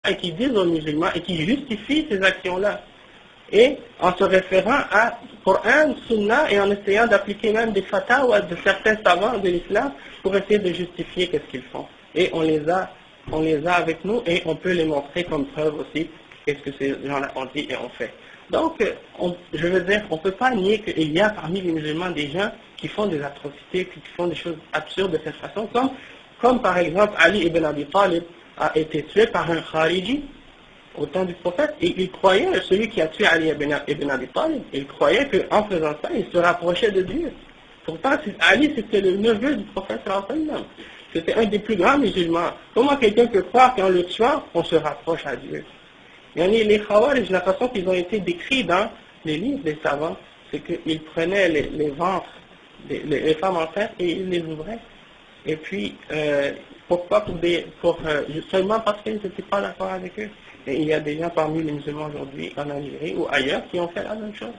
et qui disent aux musulmans et qui justifient ces actions-là. Et en se référant à Coran, Sunna et en essayant d'appliquer même des fatwas de certains savants de l'islam pour essayer de justifier qu'est-ce qu'ils font. Et on les a avec nous et on peut les montrer comme preuve aussi qu'est-ce que ces gens-là ont dit et ont fait. Donc, je veux dire, on ne peut pas nier qu'il y a parmi les musulmans des gens qui font des atrocités, qui font des choses absurdes de cette façon, comme par exemple Ali ibn Abi Talib a été tué par un Khariji au temps du prophète, et il croyait, celui qui a tué Ali ibn Abi Talib, il croyait qu'en faisant ça, il se rapprochait de Dieu. Pourtant, Ali, c'était le neveu du prophète sallallahu alayhi wa sallam. C'était un des plus grands musulmans. Comment quelqu'un peut croire qu'en le tuant, on se rapproche à Dieu? Les Khawarij, la façon qu'ils ont été décrits dans les livres des savants, c'est qu'ils prenaient les ventres, les femmes enceintes, et ils les ouvraient. Et puis, pourquoi seulement parce qu'ils n'étaient pas d'accord avec eux. Et il y a des gens parmi les musulmans aujourd'hui, en Algérie ou ailleurs, qui ont fait la même chose.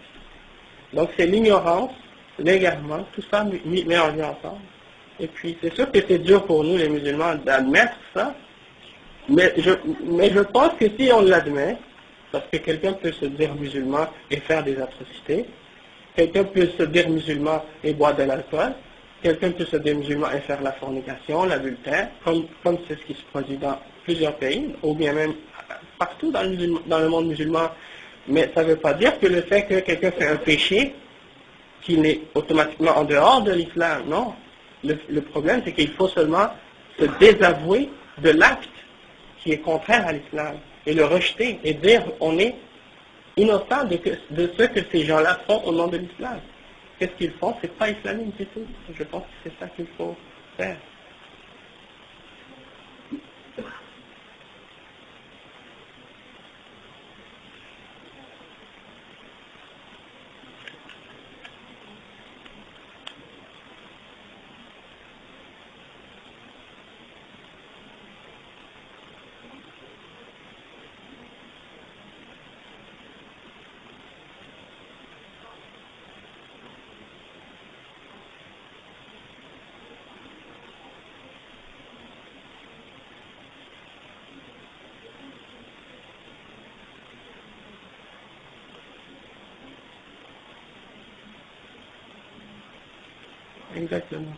Donc c'est l'ignorance, l'égarement, tout ça mélangé ensemble. Et puis c'est sûr que c'est dur pour nous les musulmans d'admettre ça, mais je pense que si on l'admet, parce que quelqu'un peut se dire musulman et faire des atrocités, quelqu'un peut se dire musulman et boire de l'alcool, quelqu'un peut se dire musulman et faire la fornication, l'adultère, comme c'est ce qui se produit dans plusieurs pays, ou bien même partout dans le monde musulman. Mais ça ne veut pas dire que le fait que quelqu'un fait un péché, qu'il est automatiquement en dehors de l'islam, non. Le problème, c'est qu'il faut seulement se désavouer de l'acte qui est contraire à l'islam, et le rejeter, et dire on est innocent de ce que ces gens-là font au nom de l'islam. Qu'est-ce qu'ils font? C'est pas islamique du tout. Je pense que c'est ça qu'il faut faire. Exactement.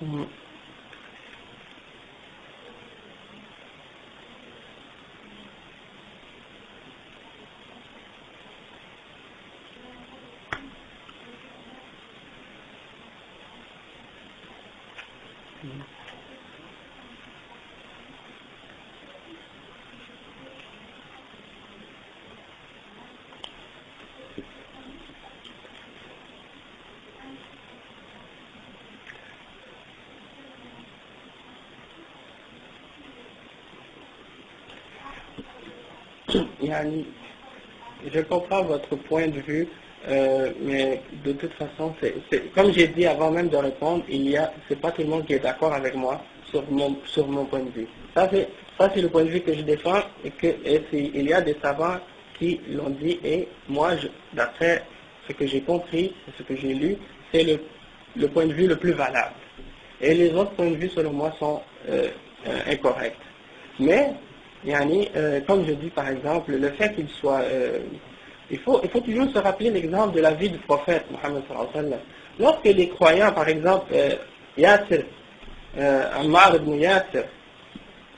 Mhm. Yani, je comprends votre point de vue, mais de toute façon, comme j'ai dit avant même de répondre, c'est pas tout le monde qui est d'accord avec moi sur mon point de vue. Ça c'est le point de vue que je défends il y a des savants qui l'ont dit, et moi, d'après ce que j'ai compris, ce que j'ai lu, c'est le point de vue le plus valable. Et les autres points de vue, selon moi, sont incorrects. Mais comme je dis par exemple, le fait qu'il soit... il faut toujours se rappeler l'exemple de la vie du prophète Mohammed sallallahu alayhi wa sallam. Lorsque les croyants, par exemple, Yasser, Ammar ibn Yasser,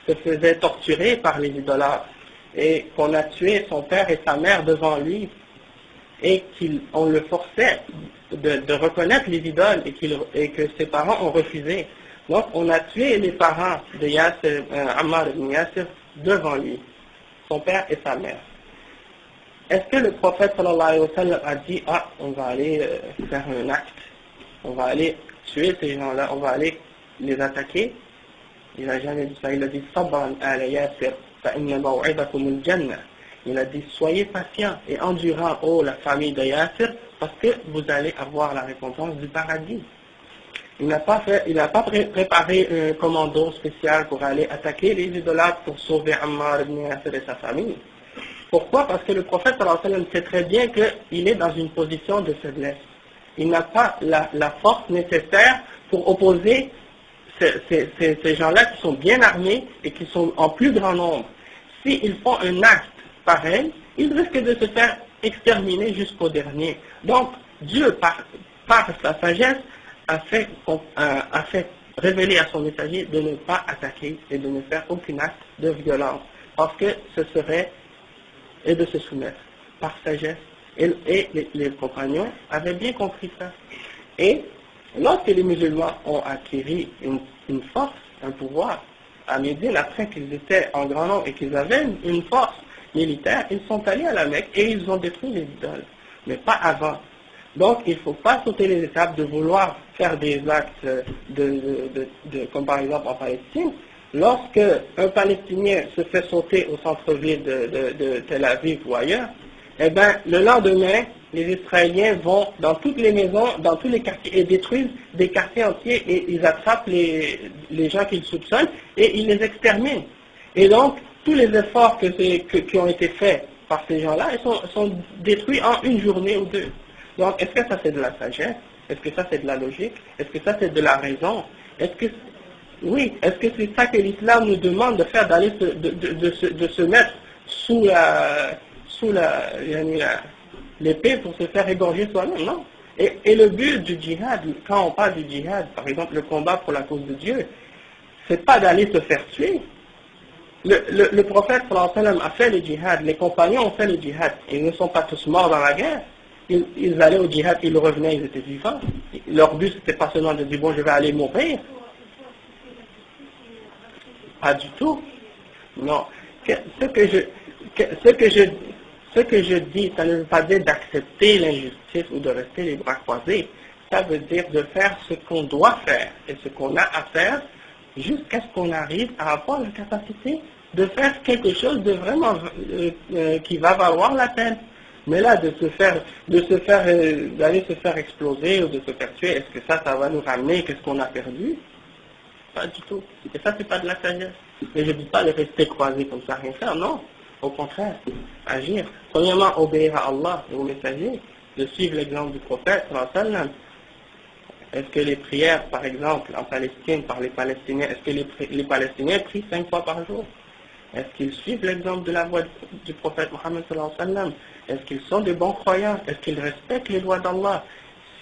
se faisaient torturer par les idolâtres, et qu'on a tué son père et sa mère devant lui, et qu'on le forçait de reconnaître les idoles, et que ses parents ont refusé. Donc on a tué les parents de Yasser, Ammar ibn Yasser, devant lui, son père et sa mère. Est-ce que le prophète sallallahu alayhi wa sallam a dit on va aller faire un acte, on va aller tuer ces gens-là, on va aller les attaquer? Il n'a jamais dit ça. Il a dit Sabran ala Yasir, fa inna maw'idakum al-jannah. Il a dit soyez patients et endurants, oh la famille de Yasir, parce que vous allez avoir la récompense du paradis. Il n'a pas préparé un commando spécial pour aller attaquer les idolâtres pour sauver Ammar ibn Yasir et sa famille. Pourquoi? Parce que le prophète sallallahu alayhi wa sallam sait très bien qu'il est dans une position de faiblesse. Il n'a pas la force nécessaire pour opposer ces gens-là qui sont bien armés et qui sont en plus grand nombre. S'ils font un acte pareil, ils risquent de se faire exterminer jusqu'au dernier. Donc, Dieu, par sa sagesse, a fait révéler à son messager de ne pas attaquer et de ne faire aucun acte de violence. Parce que ce serait, et de se soumettre par sagesse. Et les compagnons avaient bien compris ça. Et lorsque les musulmans ont acquis une force, un pouvoir, à Médine, après qu'ils étaient en grand nombre et qu'ils avaient une force militaire, ils sont allés à la Mecque et ils ont détruit les idoles. Mais pas avant. Donc il ne faut pas sauter les étapes de vouloir faire des actes comme par exemple en Palestine. Lorsque un Palestinien se fait sauter au centre-ville de Tel Aviv ou ailleurs, eh bien, le lendemain, les Israéliens vont dans toutes les maisons, dans tous les quartiers, et détruisent des quartiers entiers, et ils attrapent les gens qu'ils soupçonnent, et ils les exterminent. Et donc, tous les efforts qui ont été faits par ces gens-là, ils sont détruits en une journée ou deux. Donc, est-ce que ça c'est de la sagesse? Est-ce que ça c'est de la logique? Est-ce que ça c'est de la raison? Oui, est-ce que c'est ça que l'islam nous demande de faire, d'aller de se mettre sous l'épée pour se faire égorger soi-même? Non. Et le but du djihad, quand on parle du djihad, par exemple le combat pour la cause de Dieu, c'est pas d'aller se faire tuer. Le prophète sallallahu alayhi wa sallam a fait le djihad, les compagnons ont fait le djihad, ils ne sont pas tous morts dans la guerre. Ils allaient au djihad, ils revenaient, ils étaient vivants. Leur but c'était pas seulement de dire bon je vais aller mourir. Pas du tout. Non. Ce que je dis, ça ne veut pas dire d'accepter l'injustice ou de rester les bras croisés. Ça veut dire de faire ce qu'on doit faire et ce qu'on a à faire jusqu'à ce qu'on arrive à avoir la capacité de faire quelque chose de vraiment qui va valoir la peine. Mais là, d'aller se faire exploser ou de se faire tuer, est-ce que ça va nous ramener qu'est-ce qu'on a perdu? Pas du tout. Et ça, c'est pas de la sagesse. Mais je ne dis pas de rester croisé comme ça, rien faire, non. Au contraire, agir. Premièrement, obéir à Allah et au messager, de suivre l'exemple du prophète, sallallahu alayhi wa sallam. Est-ce que les prières, par exemple, en Palestine, par les Palestiniens, est-ce que les Palestiniens prient 5 fois par jour? Est-ce qu'ils suivent l'exemple de la voie du prophète Mohammed sallallahu alayhi wa sallam? Est-ce qu'ils sont des bons croyants? Est-ce qu'ils respectent les lois d'Allah?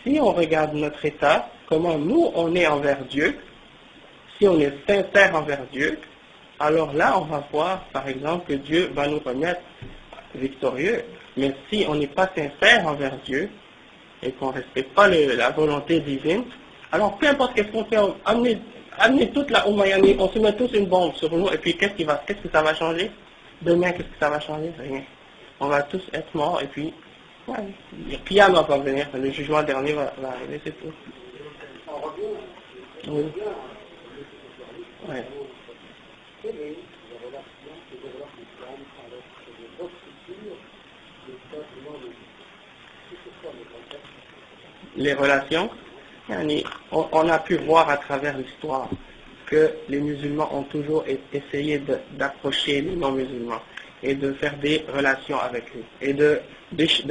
Si on regarde notre état, comment nous on est envers Dieu, si on est sincère envers Dieu, alors là on va voir par exemple que Dieu va nous remettre victorieux. Mais si on n'est pas sincère envers Dieu et qu'on ne respecte pas la volonté divine, alors peu importe qu'est-ce qu'on fait, amener toute la Oumma, on se met tous une bombe sur nous et puis qu'est-ce que ça va changer? Demain qu'est-ce que ça va changer? Rien. On va tous être morts et puis le Qiyamah va venir, le jugement dernier va arriver, c'est tout. Oui. Ouais. Les relations, on a pu voir à travers l'histoire que les musulmans ont toujours essayé d'approcher les non-musulmans et de faire des relations avec eux et de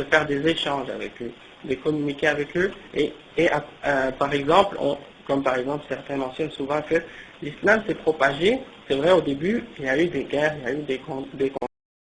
faire des échanges avec eux, de communiquer avec eux par exemple, comme par exemple certains mentionnent souvent que l'islam s'est propagé, c'est vrai au début il y a eu des guerres, il y a eu des